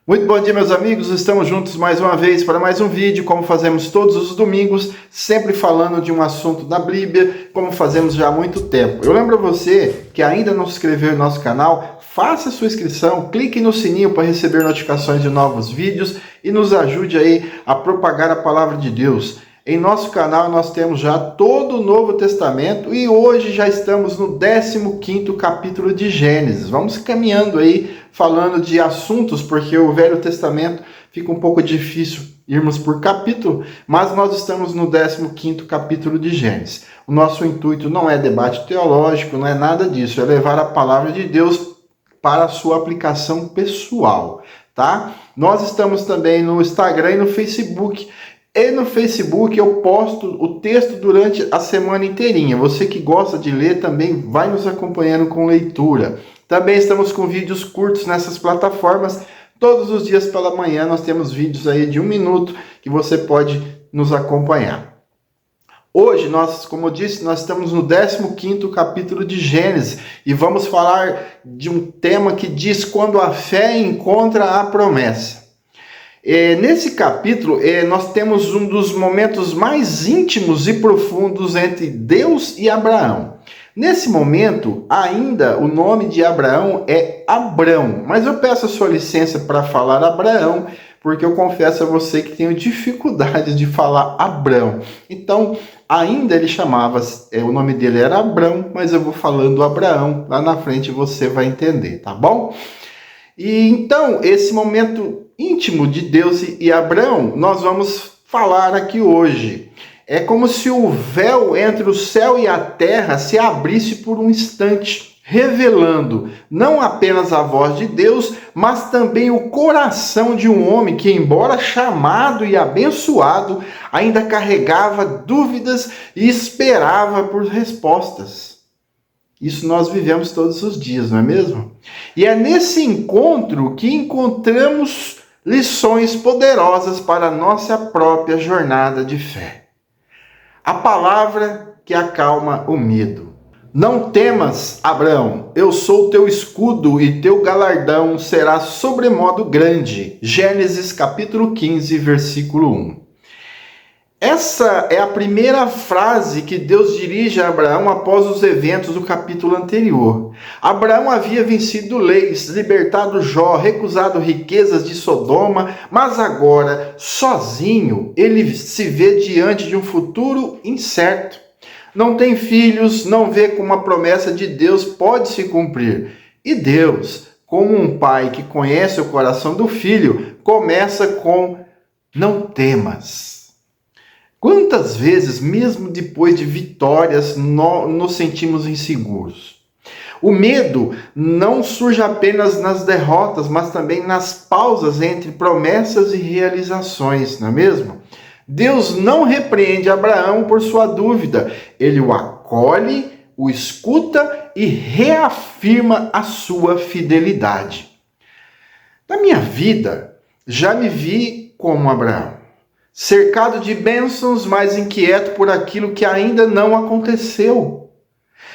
Muito bom dia, meus amigos. Estamos juntos mais uma vez para mais um vídeo, como fazemos todos os domingos, sempre falando de um assunto da Bíblia, como fazemos já há muito tempo. Eu lembro a você que ainda não se inscreveu no nosso canal, faça sua inscrição, clique no sininho para receber notificações de novos vídeos e nos ajude aí a propagar a palavra de Deus. Em nosso canal nós temos já todo o Novo Testamento e hoje já estamos no 15º capítulo de Gênesis. Vamos caminhando aí, falando de assuntos, porque o Velho Testamento fica um pouco difícil irmos por capítulo, mas nós estamos no 15º capítulo de Gênesis. O nosso intuito não é debate teológico, não é nada disso, é levar a palavra de Deus para a sua aplicação pessoal, tá? Nós estamos também no Instagram e no Facebook. E no Facebook eu posto o texto durante a semana inteirinha. Você que gosta de ler também vai nos acompanhando com leitura. Também estamos com vídeos curtos nessas plataformas. Todos os dias pela manhã nós temos vídeos aí de 1 minuto que você pode nos acompanhar. Hoje, como eu disse, nós estamos no 15º capítulo de Gênesis e vamos falar de um tema que diz quando a fé encontra a promessa. Nesse capítulo, nós temos um dos momentos mais íntimos e profundos entre Deus e Abraão. Nesse momento, ainda o nome de Abraão é Abrão, mas eu peço a sua licença para falar Abraão, porque eu confesso a você que tenho dificuldade de falar Abrão. Então, ainda ele chamava, o nome dele era Abrão, mas eu vou falando Abraão, lá na frente você vai entender, tá bom? E então, esse momento íntimo de Deus e Abraão, nós vamos falar aqui hoje. É como se o véu entre o céu e a terra se abrisse por um instante, revelando não apenas a voz de Deus, mas também o coração de um homem que, embora chamado e abençoado, ainda carregava dúvidas e esperava por respostas. Isso nós vivemos todos os dias, não é mesmo? E é nesse encontro que encontramos lições poderosas para a nossa própria jornada de fé. A palavra que acalma o medo. Não temas, Abraão, eu sou teu escudo e teu galardão será sobremodo grande. Gênesis capítulo 15, versículo 1. Essa é a primeira frase que Deus dirige a Abraão após os eventos do capítulo anterior. Abraão havia vencido leis, libertado Jó, recusado riquezas de Sodoma, mas agora, sozinho, ele se vê diante de um futuro incerto. Não tem filhos, não vê como a promessa de Deus pode se cumprir. E Deus, como um pai que conhece o coração do filho, começa com: não temas. Quantas vezes, mesmo depois de vitórias, nos sentimos inseguros? O medo não surge apenas nas derrotas, mas também nas pausas entre promessas e realizações, não é mesmo? Deus não repreende Abraão por sua dúvida. Ele o acolhe, o escuta e reafirma a sua fidelidade. Na minha vida, já me vi como Abraão. Cercado de bênçãos, mas inquieto por aquilo que ainda não aconteceu.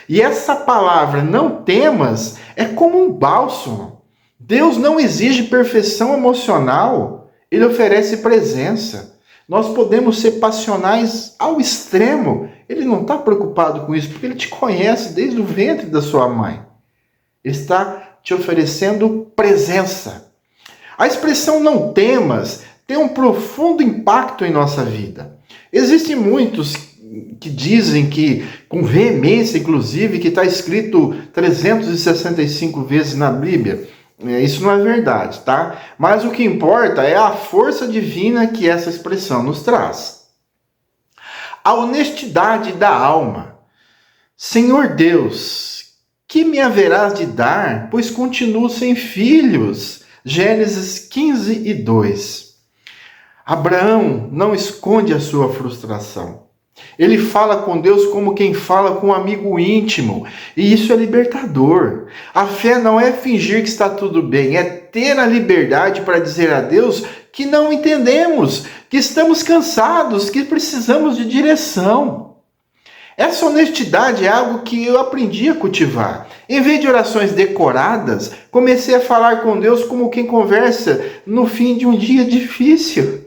E essa palavra, não temas, é como um bálsamo. Deus não exige perfeição emocional, Ele oferece presença. Nós podemos ser passionais ao extremo. Ele não está preocupado com isso, porque Ele te conhece desde o ventre da sua mãe. Ele está te oferecendo presença. A expressão não temas tem um profundo impacto em nossa vida. Existem muitos que dizem que, com veemência inclusive, que está escrito 365 vezes na Bíblia. Isso não é verdade, tá? Mas o que importa é a força divina que essa expressão nos traz. A honestidade da alma. Senhor Deus, que me haverás de dar, pois continuo sem filhos? Gênesis 15 e 2. Abraão não esconde a sua frustração. Ele fala com Deus como quem fala com um amigo íntimo. E isso é libertador. A fé não é fingir que está tudo bem, é ter a liberdade para dizer a Deus que não entendemos, que estamos cansados, que precisamos de direção. Essa honestidade é algo que eu aprendi a cultivar. Em vez de orações decoradas, comecei a falar com Deus como quem conversa no fim de um dia difícil.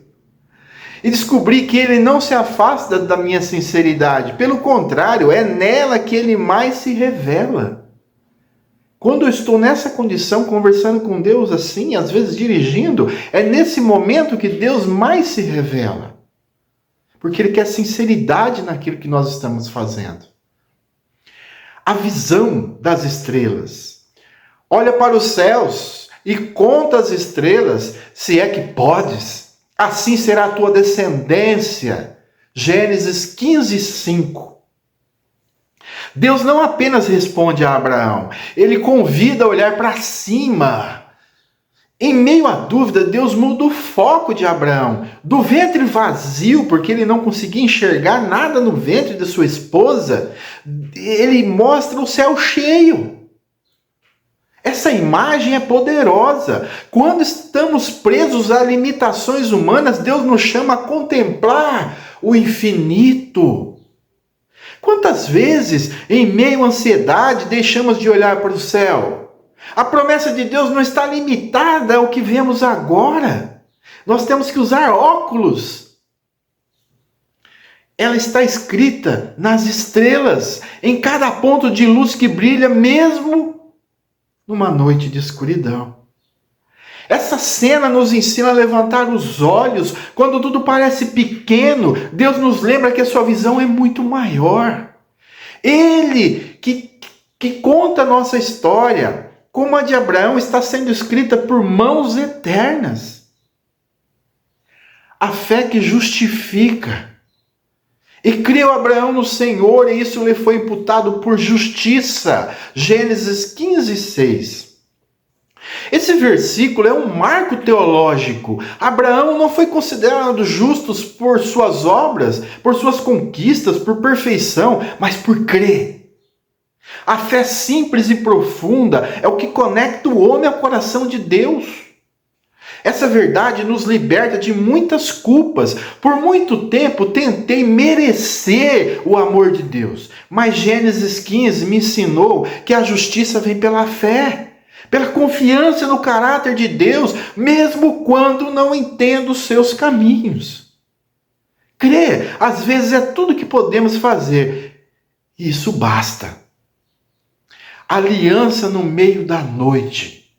E descobri que Ele não se afasta da minha sinceridade. Pelo contrário, é nela que Ele mais se revela. Quando eu estou nessa condição, conversando com Deus assim, às vezes dirigindo, é nesse momento que Deus mais se revela. Porque Ele quer sinceridade naquilo que nós estamos fazendo. A visão das estrelas. Olha para os céus e conta as estrelas, se é que podes. Assim será a tua descendência. Gênesis 15, 5. Deus não apenas responde a Abraão, ele convida a olhar para cima. Em meio à dúvida, Deus muda o foco de Abraão. Do ventre vazio, porque ele não conseguia enxergar nada no ventre de sua esposa, ele mostra o céu cheio. Essa imagem é poderosa. Quando estamos presos a limitações humanas, Deus nos chama a contemplar o infinito. Quantas vezes, em meio à ansiedade, deixamos de olhar para o céu? A promessa de Deus não está limitada ao que vemos agora. Nós temos que usar óculos. Ela está escrita nas estrelas, em cada ponto de luz que brilha, mesmo numa noite de escuridão. Essa cena nos ensina a levantar os olhos. Quando tudo parece pequeno, Deus nos lembra que a sua visão é muito maior. Ele que conta a nossa história, como a de Abraão, está sendo escrita por mãos eternas. A fé que justifica. E creu Abraão no Senhor, e isso lhe foi imputado por justiça. Gênesis 15, 6. Esse versículo é um marco teológico. Abraão não foi considerado justo por suas obras, por suas conquistas, por perfeição, mas por crer. A fé simples e profunda é o que conecta o homem ao coração de Deus. Essa verdade nos liberta de muitas culpas. Por muito tempo tentei merecer o amor de Deus. Mas Gênesis 15 me ensinou que a justiça vem pela fé, pela confiança no caráter de Deus, mesmo quando não entendo os seus caminhos. Crer, às vezes, é tudo que podemos fazer. E isso basta. Aliança no meio da noite.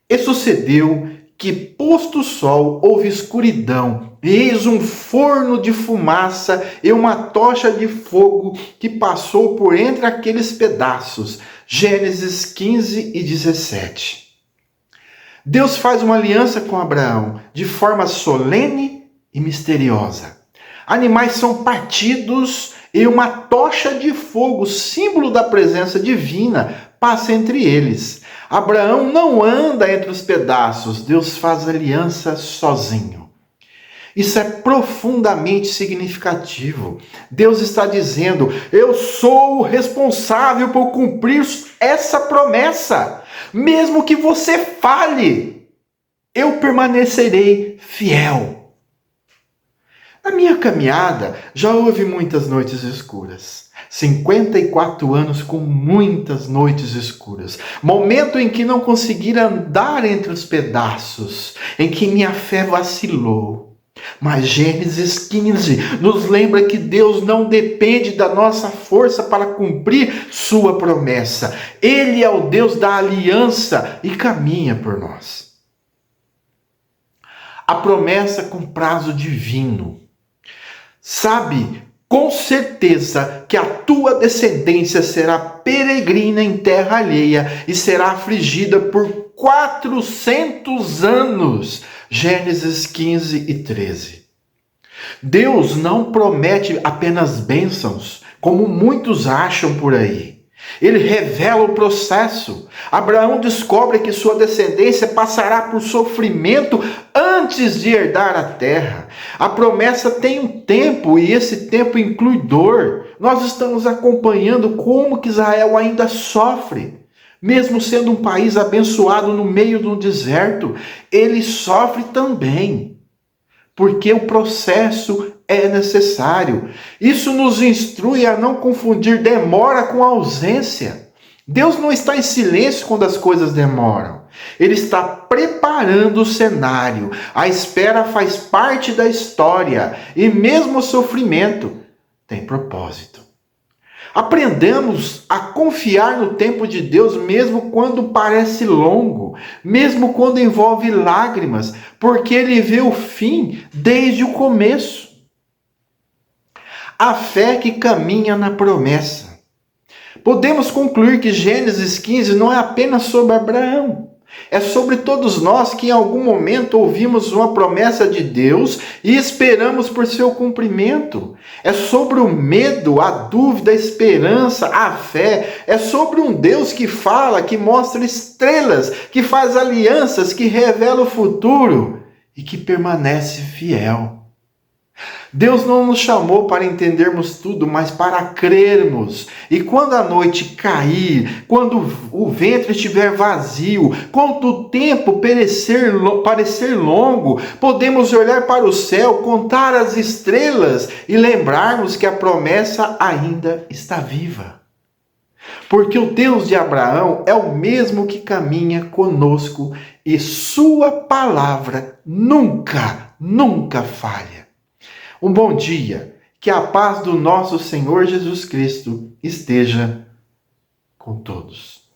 E sucedeu que, posto o sol, houve escuridão, eis um forno de fumaça e uma tocha de fogo que passou por entre aqueles pedaços. Gênesis 15 e 17. Deus faz uma aliança com Abraão de forma solene e misteriosa. Animais são partidos e uma tocha de fogo, símbolo da presença divina, passa entre eles. Abraão não anda entre os pedaços, Deus faz aliança sozinho. Isso é profundamente significativo. Deus está dizendo: eu sou o responsável por cumprir essa promessa. Mesmo que você falhe, eu permanecerei fiel. Na minha caminhada, já houve muitas noites escuras. 54 anos com muitas noites escuras. Momento em que não consegui andar entre os pedaços, em que minha fé vacilou. Mas Gênesis 15 nos lembra que Deus não depende da nossa força para cumprir sua promessa. Ele é o Deus da aliança e caminha por nós. A promessa com prazo divino. Sabe com certeza que a tua descendência será peregrina em terra alheia e será afligida por 400 anos. Gênesis 15 e 13. Deus não promete apenas bênçãos, como muitos acham por aí. Ele revela o processo. Abraão descobre que sua descendência passará por sofrimento antes de herdar a terra. A promessa tem um tempo e esse tempo inclui dor. Nós estamos acompanhando como que Israel ainda sofre. Mesmo sendo um país abençoado no meio do deserto, ele sofre também. Porque o processo é necessário. Isso nos instrui a não confundir demora com ausência. Deus não está em silêncio quando as coisas demoram. Ele está preparando o cenário. A espera faz parte da história e mesmo o sofrimento tem propósito. Aprendamos a confiar no tempo de Deus mesmo quando parece longo, mesmo quando envolve lágrimas, porque Ele vê o fim desde o começo. A fé que caminha na promessa. Podemos concluir que Gênesis 15 não é apenas sobre Abraão. É sobre todos nós que em algum momento ouvimos uma promessa de Deus e esperamos por seu cumprimento. É sobre o medo, a dúvida, a esperança, a fé. É sobre um Deus que fala, que mostra estrelas, que faz alianças, que revela o futuro e que permanece fiel. Deus não nos chamou para entendermos tudo, mas para crermos. E quando a noite cair, quando o ventre estiver vazio, quando o tempo parecer longo, podemos olhar para o céu, contar as estrelas e lembrarmos que a promessa ainda está viva. Porque o Deus de Abraão é o mesmo que caminha conosco e sua palavra nunca falha. Um bom dia, que a paz do nosso Senhor Jesus Cristo esteja com todos.